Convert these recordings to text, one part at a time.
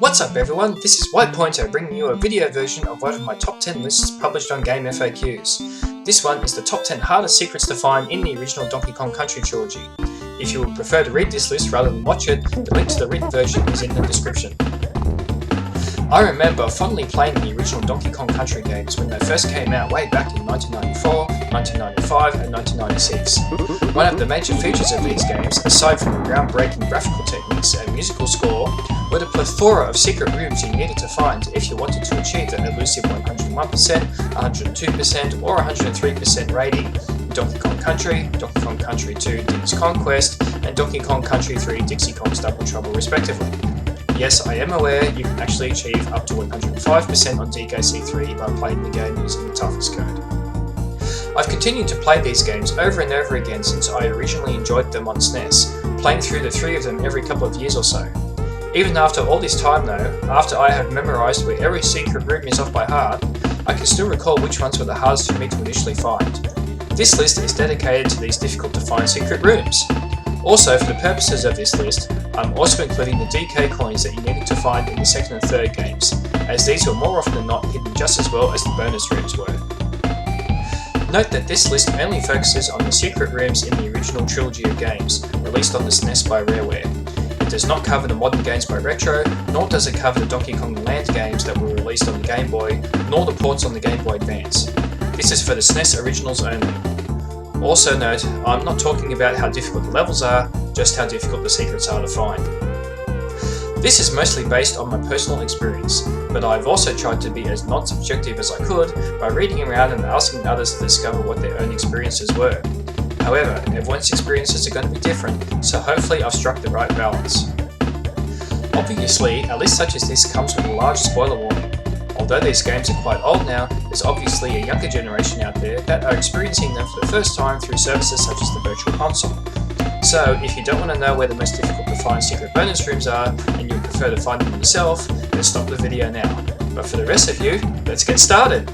What's up everyone, this is White Pointer bringing you a video version of one of my top 10 lists published on Game FAQs. This one is the top 10 hardest secrets to find in the original Donkey Kong Country trilogy. If you would prefer to read this list rather than watch it, the link to the written version is in the description. I remember fondly playing the original Donkey Kong Country games when they first came out way back in 1994, 1995 and 1996. One of the major features of these games, aside from the groundbreaking graphical techniques and musical score, were the plethora of secret rooms you needed to find if you wanted to achieve the elusive 101%, 102% or 103% rating in Donkey Kong Country, Donkey Kong Country 2 Diddy's Conquest and Donkey Kong Country 3 Dixie Kong's Double Trouble respectively. Yes, I am aware you can actually achieve up to 105% on DKC 3 by playing the game using the toughest code. I've continued to play these games over and over again since I originally enjoyed them on SNES, playing through the 3 of them every couple of years or so. Even after all this time though, after I have memorised where every secret room is off by heart, I can still recall which ones were the hardest for me to initially find. This list is dedicated to these difficult to find secret rooms. Also, for the purposes of this list, I'm also including the DK coins that you needed to find in the second and third games, as these were more often than not hidden just as well as the bonus rooms were. Note that this list only focuses on the secret rooms in the original trilogy of games, released on the SNES by Rareware. It does not cover the modern games by Retro, nor does it cover the Donkey Kong Land games that were released on the Game Boy, nor the ports on the Game Boy Advance. This is for the SNES originals only. Also note, I'm not talking about how difficult the levels are, just how difficult the secrets are to find. This is mostly based on my personal experience, but I've also tried to be as non-subjective as I could by reading around and asking others to discover what their own experiences were. However, everyone's experiences are going to be different, so hopefully I've struck the right balance. Obviously, a list such as this comes with a large spoiler warning. Although these games are quite old now, there's obviously a younger generation out there that are experiencing them for the first time through services such as the Virtual Console. So, if you don't want to know where the most difficult to find secret bonus rooms are, and you prefer to find them yourself, then stop the video now. But for the rest of you, let's get started!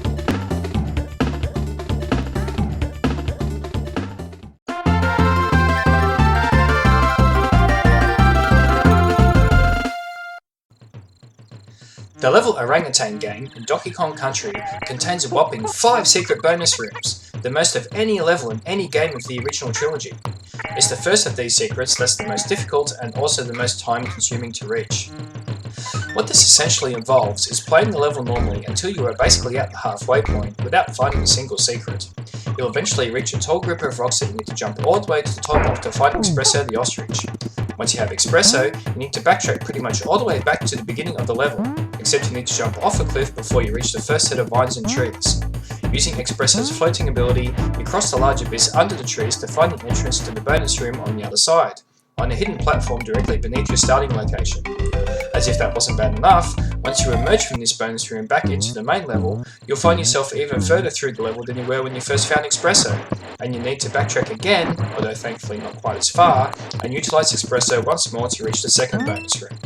The level Orangutan game in Donkey Kong Country contains a whopping 5 secret bonus rooms, the most of any level in any game of the original trilogy. It's the first of these secrets that's the most difficult and also the most time consuming to reach. What this essentially involves is playing the level normally until you are basically at the halfway point without finding a single secret. You'll eventually reach a tall group of rocks that you need to jump all the way to the top of to find Espresso the ostrich. Once you have Espresso, you need to backtrack pretty much all the way back to the beginning of the level, except you need to jump off a cliff before you reach the first set of vines and trees. Using Espresso's floating ability, you cross the large abyss under the trees to find the entrance to the bonus room on the other side, on a hidden platform directly beneath your starting location. As if that wasn't bad enough, once you emerge from this bonus room back into the main level, you'll find yourself even further through the level than you were when you first found Espresso, and you need to backtrack again, although thankfully not quite as far, and utilise Espresso once more to reach the second bonus room.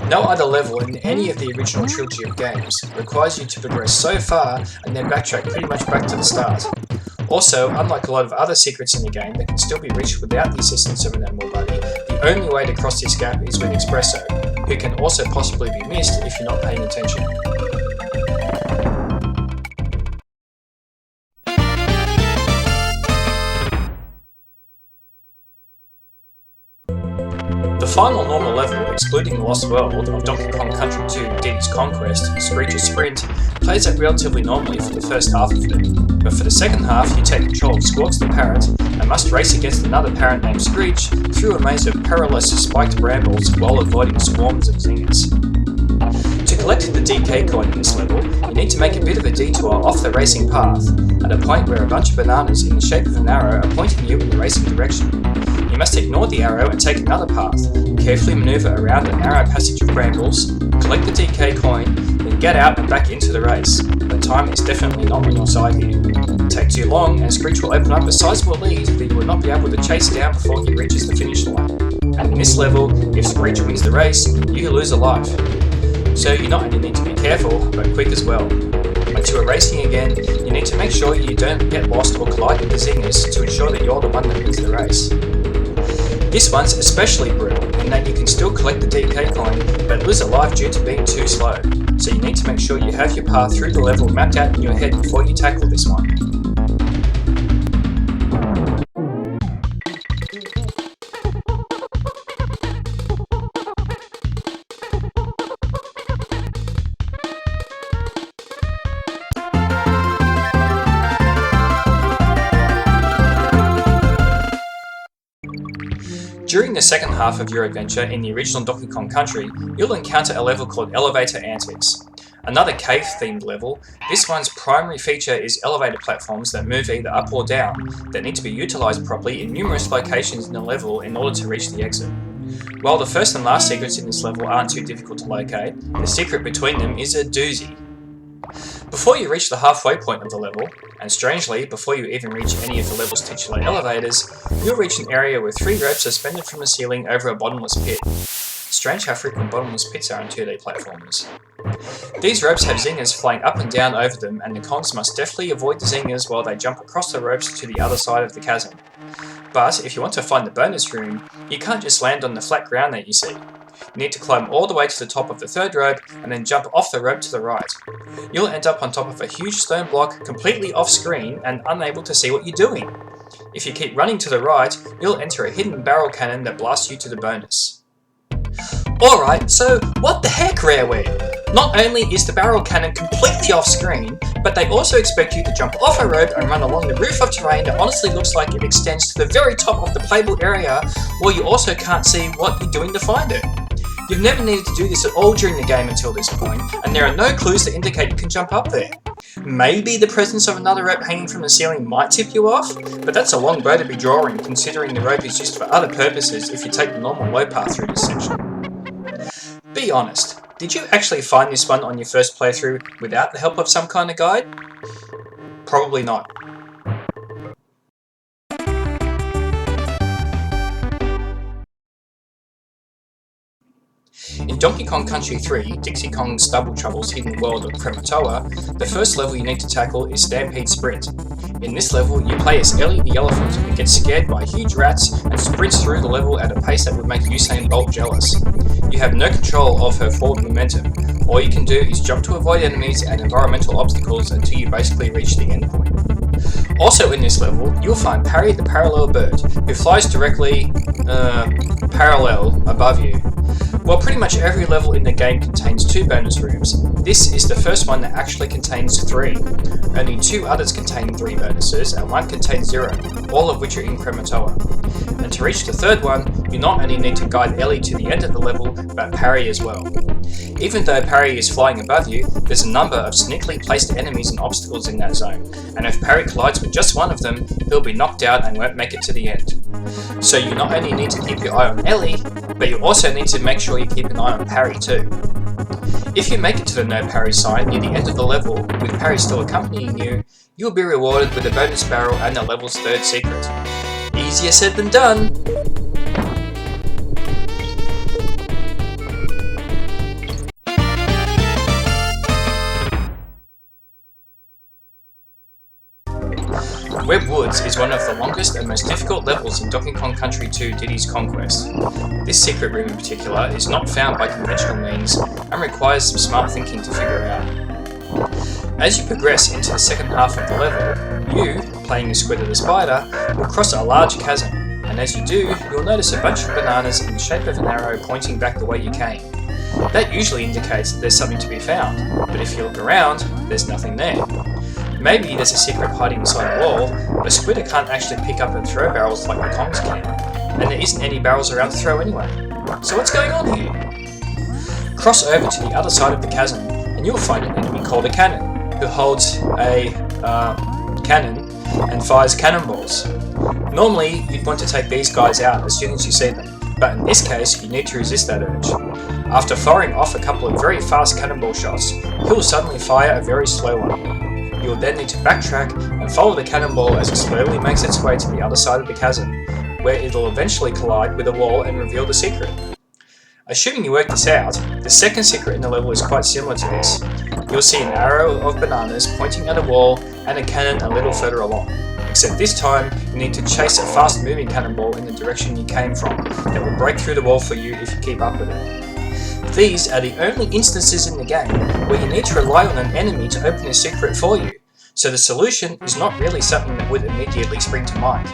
No other level in any of the original trilogy of games requires you to progress so far and then backtrack pretty much back to the start. Also, unlike a lot of other secrets in the game that can still be reached without the assistance of an animal buddy, the only way to cross this gap is with Espresso, who can also possibly be missed if you're not paying attention. The final normal level, excluding the Lost World of Donkey Kong Country 2 Diddy's Conquest, Screech's Sprint, plays out relatively normally for the first half of it. But for the second half, you take control of Squawks the Parrot and must race against another parrot named Screech through a maze of perilous spiked brambles while avoiding swarms of zingers. To collect the DK coin in this level, you need to make a bit of a detour off the racing path, at a point where a bunch of bananas in the shape of an arrow are pointing you in the racing direction. You must ignore the arrow and take another path, carefully maneuver around a narrow passage of brambles, collect the DK coin, then get out and back into the race. But time is definitely not on your side here. Take too long and Screech will open up a sizable lead that you will not be able to chase down before he reaches the finish line. And in this level, if Screech wins the race, you lose a life. So you not only need to be careful, but quick as well. Once you are racing again, you need to make sure you don't get lost or collide with the zingers to ensure that you're the one that wins the race. This one's especially brutal, in that you can still collect the DK coin, but lose a life due to being too slow, so you need to make sure you have your path through the level mapped out in your head before you tackle this one. During the second half of your adventure in the original Donkey Kong Country, you'll encounter a level called Elevator Antics. Another cave-themed level, this one's primary feature is elevator platforms that move either up or down, that need to be utilised properly in numerous locations in the level in order to reach the exit. While the first and last secrets in this level aren't too difficult to locate, the secret between them is a doozy. Before you reach the halfway point of the level, and strangely, before you even reach any of the level's titular elevators, you'll reach an area with 3 ropes suspended from the ceiling over a bottomless pit. Strange how frequent bottomless pits are in 2D platformers. These ropes have zingers flying up and down over them, and the cons must deftly avoid the zingers while they jump across the ropes to the other side of the chasm. But if you want to find the bonus room, you can't just land on the flat ground that you see. You need to climb all the way to the top of the 3rd rope and then jump off the rope to the right. You'll end up on top of a huge stone block completely off screen and unable to see what you're doing. If you keep running to the right, you'll enter a hidden barrel cannon that blasts you to the bonus. Alright, so what the heck, Rareware? Not only is the barrel cannon completely off screen, but they also expect you to jump off a rope and run along the roof of terrain that honestly looks like it extends to the very top of the playable area, while you also can't see what you're doing to find it. You've never needed to do this at all during the game until this point, and there are no clues that indicate you can jump up there. Maybe the presence of another rope hanging from the ceiling might tip you off, but that's a long bow to be drawing considering the rope is used for other purposes if you take the normal low path through this section. Be honest, did you actually find this one on your first playthrough without the help of some kind of guide? Probably not. In Donkey Kong Country 3, Dixie Kong's Double Trouble's hidden world of Krematoa, the first level you need to tackle is Stampede Sprint. In this level, you play as Ellie the elephant who gets scared by huge rats and sprints through the level at a pace that would make Usain Bolt jealous. You have no control of her forward momentum. All you can do is jump to avoid enemies and environmental obstacles until you basically reach the end point. Also in this level, you'll find Parry the parallel bird, who flies directly parallel above you. While pretty much every level in the game contains 2 bonus rooms, this is the first one that actually contains 3. Only 2 others contain 3 bonuses, and 1 contains 0, all of which are in Krematoa. And to reach the 3rd one, you not only need to guide Ellie to the end of the level, but Parry as well. Even though Parry is flying above you, there's a number of sneakily placed enemies and obstacles in that zone, and if Parry collides with just one of them, he'll be knocked out and won't make it to the end. So you not only need to keep your eye on Ellie, but you also need to make sure you keep an eye on Parry too. If you make it to the no parry sign near the end of the level, with Parry still accompanying you, you'll be rewarded with a bonus barrel and the level's 3rd secret. Easier said than done! Web Woods is one of the longest and most difficult levels in Donkey Kong Country 2 Diddy's Conquest. This secret room in particular is not found by conventional means and requires some smart thinking to figure out. As you progress into the second half of the level, you, playing as Squid the Spider, will cross a large chasm, and as you do, you'll notice a bunch of bananas in the shape of an arrow pointing back the way you came. That usually indicates that there's something to be found, but if you look around, there's nothing there. Maybe there's a secret hiding inside a wall, but Squidder can't actually pick up and throw barrels like the Kongs can, and there isn't any barrels around to throw anyway. So what's going on here? Cross over to the other side of the chasm, and you'll find an enemy called a cannon, who holds a cannon and fires cannonballs. Normally, you'd want to take these guys out as soon as you see them, but in this case, you need to resist that urge. After firing off a couple of very fast cannonball shots, he'll suddenly fire a very slow one. You'll then need to backtrack and follow the cannonball as it slowly makes its way to the other side of the chasm, where it'll eventually collide with a wall and reveal the secret. Assuming you work this out, the second secret in the level is quite similar to this. You'll see an arrow of bananas pointing at a wall and a cannon a little further along. except this time you need to chase a fast moving cannonball in the direction you came from that will break through the wall for you if you keep up with it. These are the only instances in the game where you need to rely on an enemy to open a secret for you, so the solution is not really something that would immediately spring to mind.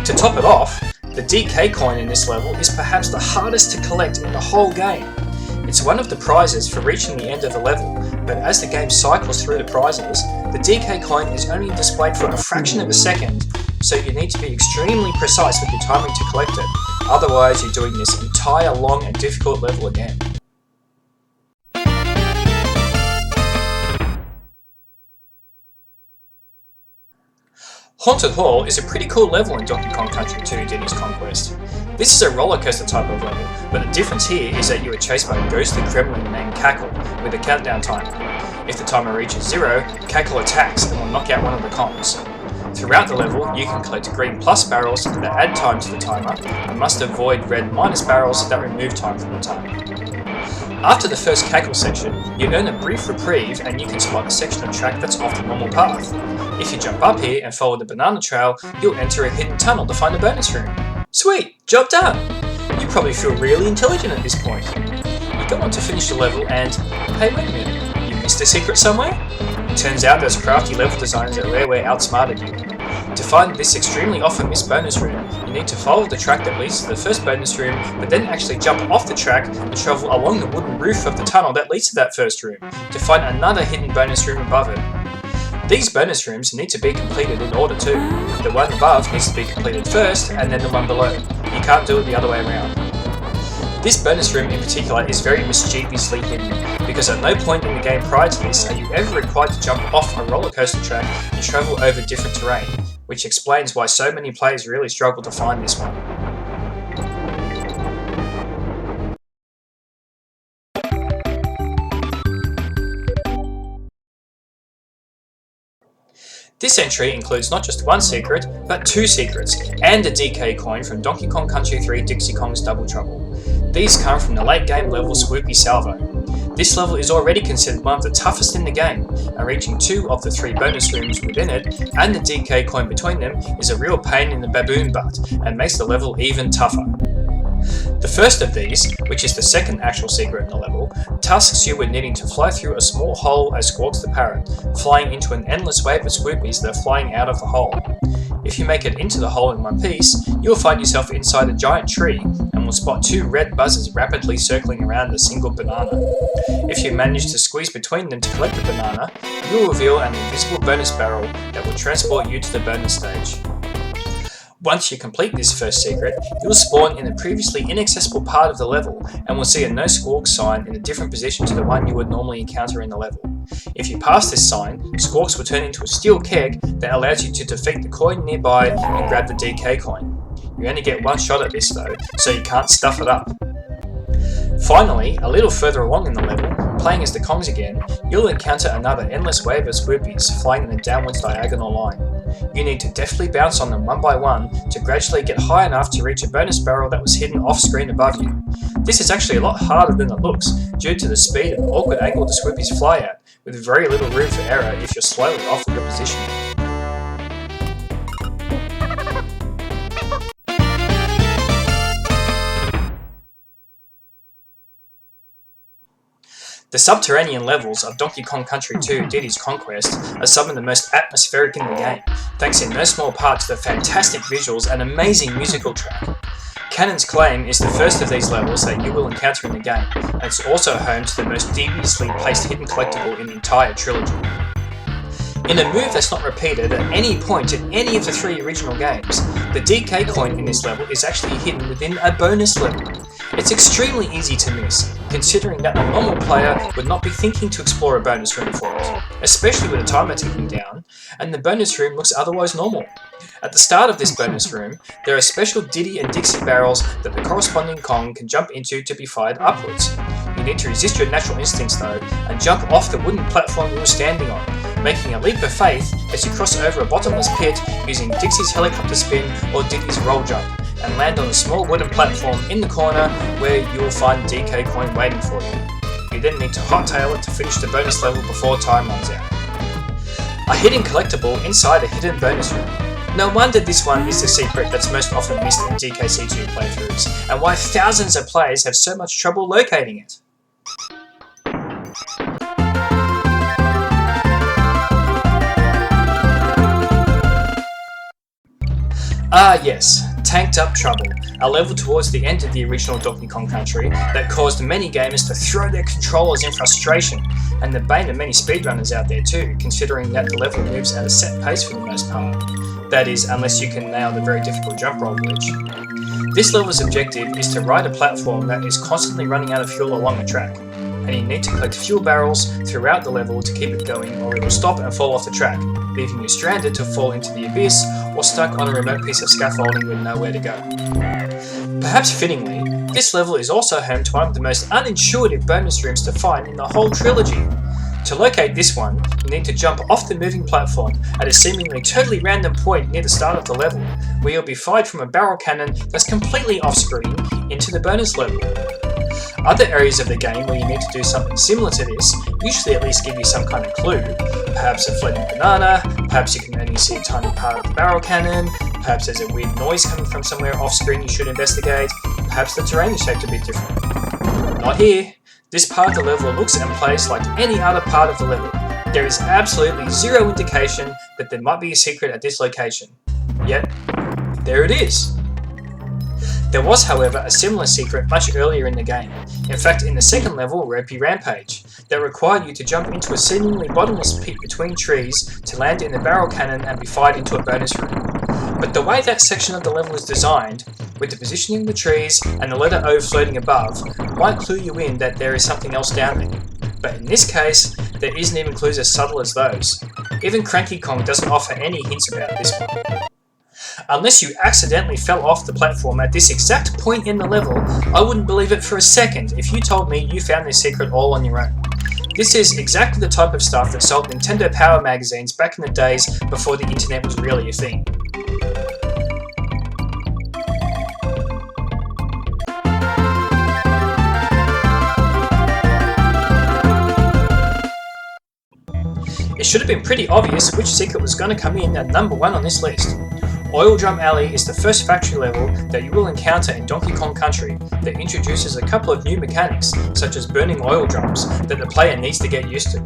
To top it off, the DK coin in this level is perhaps the hardest to collect in the whole game. It's one of the prizes for reaching the end of the level, but as the game cycles through the prizes, the DK coin is only displayed for a fraction of a second, so you need to be extremely precise with your timing to collect it, otherwise you're doing this entire long and difficult level again. Haunted Hall is a pretty cool level in Donkey Kong Country 2 Diddy's Conquest. This is a roller coaster type of level, but the difference here is that you are chased by a ghostly gremlin named Cackle with a countdown timer. If the timer reaches 0, Cackle attacks and will knock out one of the Kongs. Throughout the level, you can collect green plus barrels that add time to the timer, and must avoid red minus barrels that remove time from the timer. After the first Cackle section, you earn a brief reprieve and you can spot a section of track that's off the normal path. If you jump up here and follow the banana trail, you'll enter a hidden tunnel to find a bonus room. Sweet! Job done! You probably feel really intelligent at this point. You go on to finish the level and, hey wait a minute, you missed a secret somewhere? It turns out those crafty level designers at Rareware outsmarted you. To find this extremely often missed bonus room, you need to follow the track that leads to the first bonus room, but then actually jump off the track and travel along the wooden roof of the tunnel that leads to that first room, to find another hidden bonus room above it. These bonus rooms need to be completed in order too. The one above needs to be completed first, and then the one below. You can't do it the other way around. This bonus room in particular is very mischievously hidden, because at no point in the game prior to this are you ever required to jump off a roller coaster track and travel over different terrain, which explains why so many players really struggle to find this one. This entry includes not just one secret, but 2 secrets, and a DK coin from Donkey Kong Country 3 Dixie Kong's Double Trouble. These come from the late game level Swoopy Salvo. This level is already considered one of the toughest in the game, and reaching 2 of the 3 bonus rooms within it, and the DK coin between them, is a real pain in the baboon butt, and makes the level even tougher. The first of these, which is the second actual secret in the level, tasks you with needing to fly through a small hole as Squawks the Parrot, flying into an endless wave of Swoopies that are flying out of the hole. If you make it into the hole in one piece, you'll find yourself inside a giant tree, and will spot 2 red buzzers rapidly circling around a single banana. If you manage to squeeze between them to collect the banana, you will reveal an invisible bonus barrel that will transport you to the bonus stage. Once you complete this first secret, you'll spawn in a previously inaccessible part of the level, and will see a no squawk sign in a different position to the one you would normally encounter in the level. If you pass this sign, Squawks will turn into a steel keg that allows you to defeat the coin nearby and grab the DK coin. You only get one shot at this though, so you can't stuff it up. Finally, a little further along in the level, playing as the Kongs again, you'll encounter another endless wave of Swoopies flying in a downwards diagonal line. You need to deftly bounce on them one by one to gradually get high enough to reach a bonus barrel that was hidden off screen above you. This is actually a lot harder than it looks, due to the speed and awkward angle the Swoopies fly at, with very little room for error if you're slightly off with your positioning. The subterranean levels of Donkey Kong Country 2 Diddy's Conquest are some of the most atmospheric in the game, thanks in no small part to the fantastic visuals and amazing musical track. Cannon's Claim is the first of these levels that you will encounter in the game, and it's also home to the most deviously placed hidden collectible in the entire trilogy. In a move that's not repeated at any point in any of the 3 original games, the DK coin in this level is actually hidden within a bonus level. It's extremely easy to miss, considering that a normal player would not be thinking to explore a bonus room for it, especially with a timer ticking down, and the bonus room looks otherwise normal. At the start of this bonus room, there are special Diddy and Dixie barrels that the corresponding Kong can jump into to be fired upwards. You need to resist your natural instincts though, and jump off the wooden platform you were standing on, making a leap of faith as you cross over a bottomless pit using Dixie's helicopter spin or Diddy's roll jump, and land on a small wooden platform in the corner where you will find DK coin waiting for you. You then need to hot tail it to finish the bonus level before time runs out. A hidden collectible inside a hidden bonus room. No wonder this one is the secret that's most often missed in DKC2 playthroughs, and why thousands of players have so much trouble locating it. Ah yes, Tanked Up Trouble, a level towards the end of the original Donkey Kong Country that caused many gamers to throw their controllers in frustration, and the bane of many speedrunners out there too, considering that the level moves at a set pace for the most part. That is, unless you can nail the very difficult jump roll glitch. This level's objective is to ride a platform that is constantly running out of fuel along a track, and you need to collect fuel barrels throughout the level to keep it going, or it will stop and fall off the track, leaving you stranded to fall into the abyss or stuck on a remote piece of scaffolding with nowhere to go. Perhaps fittingly, this level is also home to one of the most unintuitive bonus rooms to find in the whole trilogy. To locate this one, you need to jump off the moving platform at a seemingly totally random point near the start of the level, where you'll be fired from a barrel cannon that's completely off-screen into the bonus level. Other areas of the game where you need to do something similar to this usually at least give you some kind of clue. Perhaps a floating banana, perhaps you can only see a tiny part of the barrel cannon, perhaps there's a weird noise coming from somewhere off-screen you should investigate, perhaps the terrain is shaped a bit different. Not here. This part of the level looks and plays like any other part of the level. There is absolutely zero indication that there might be a secret at this location. Yet, there it is. There was, however, a similar secret much earlier in the game, in fact in the second level, Ropey Rampage, that required you to jump into a seemingly bottomless pit between trees to land in the barrel cannon and be fired into a bonus room. But the way that section of the level is designed, with the positioning of the trees and the letter O floating above, might clue you in that there is something else down there. But in this case, there isn't even clues as subtle as those. Even Cranky Kong doesn't offer any hints about this one. Unless you accidentally fell off the platform at this exact point in the level, I wouldn't believe it for a second if you told me you found this secret all on your own. This is exactly the type of stuff that sold Nintendo Power magazines back in the days before the internet was really a thing. It should have been pretty obvious which secret was going to come in at number 1 on this list. Oil Drum Alley is the first factory level that you will encounter in Donkey Kong Country that introduces a couple of new mechanics, such as burning oil drums, that the player needs to get used to.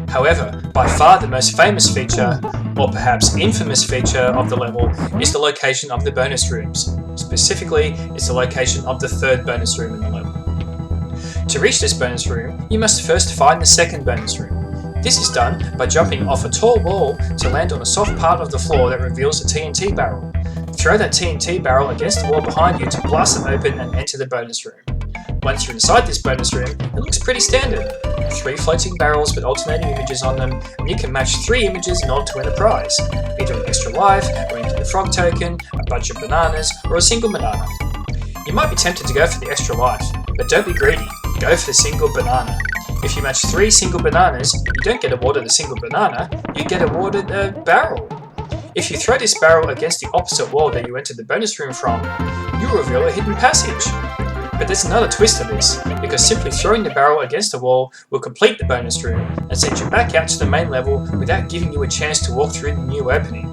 However, by far the most famous feature, or perhaps infamous feature of the level, is the location of the bonus rooms. Specifically, it's the location of the third bonus room in the level. To reach this bonus room, you must first find the second bonus room. This is done by jumping off a tall wall to land on a soft part of the floor that reveals the TNT barrel. Throw that TNT barrel against the wall behind you to blast it open and enter the bonus room. Once you're inside this bonus room, it looks pretty standard. 3 floating barrels with alternating images on them, and you can match 3 images in order to win a prize, either an extra life, or into the frog token, a bunch of bananas, or a single banana. You might be tempted to go for the extra life, but don't be greedy, go for the single banana. If you match 3 single bananas, you don't get awarded a single banana, you get awarded a barrel. If you throw this barrel against the opposite wall that you entered the bonus room from, you reveal a hidden passage. But there's another twist to this, because simply throwing the barrel against the wall will complete the bonus room and send you back out to the main level without giving you a chance to walk through the new opening.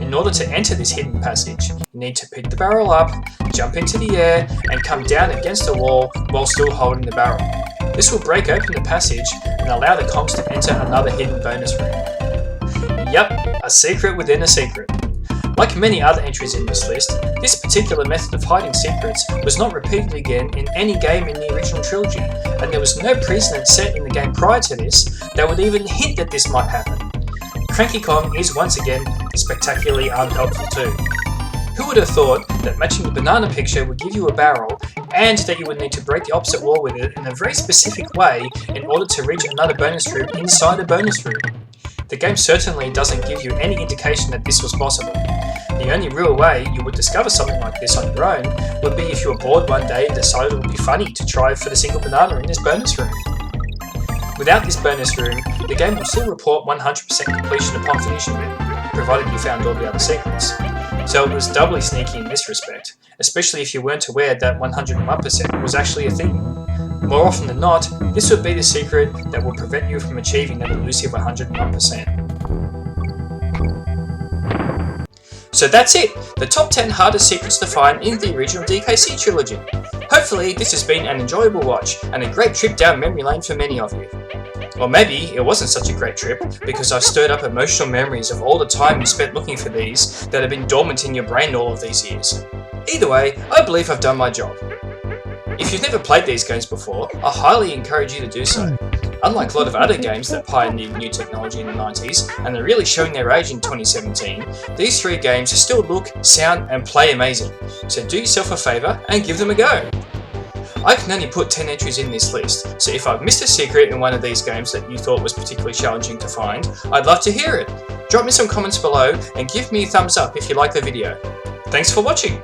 In order to enter this hidden passage, you need to pick the barrel up, jump into the air, and come down against the wall while still holding the barrel. This will break open the passage and allow the Kongs to enter another hidden bonus room. Yep, a secret within a secret. Like many other entries in this list, this particular method of hiding secrets was not repeated again in any game in the original trilogy, and there was no precedent set in the game prior to this that would even hint that this might happen. Cranky Kong is once again spectacularly unhelpful too. Who would have thought that matching the banana picture would give you a barrel, and that you would need to break the opposite wall with it in a very specific way in order to reach another bonus room inside a bonus room? The game certainly doesn't give you any indication that this was possible. The only real way you would discover something like this on your own would be if you were bored one day and decided it would be funny to try for the single banana in this bonus room. Without this bonus room, the game will still report 100% completion upon finishing it, provided you found all the other secrets. So it was doubly sneaky in this respect, especially if you weren't aware that 101% was actually a thing. More often than not, this would be the secret that will prevent you from achieving that elusive 101%. So that's it, the top 10 hardest secrets to find in the original DKC trilogy. Hopefully this has been an enjoyable watch and a great trip down memory lane for many of you. Or maybe it wasn't such a great trip because I've stirred up emotional memories of all the time you spent looking for these that have been dormant in your brain all of these years. Either way, I believe I've done my job. If you've never played these games before, I highly encourage you to do so. Unlike a lot of other games that pioneered new technology in the 90s and are really showing their age in 2017, these 3 games still look, sound and play amazing, so do yourself a favour and give them a go. I can only put 10 entries in this list, so if I've missed a secret in one of these games that you thought was particularly challenging to find, I'd love to hear it. Drop me some comments below and give me a thumbs up if you like the video. Thanks for watching!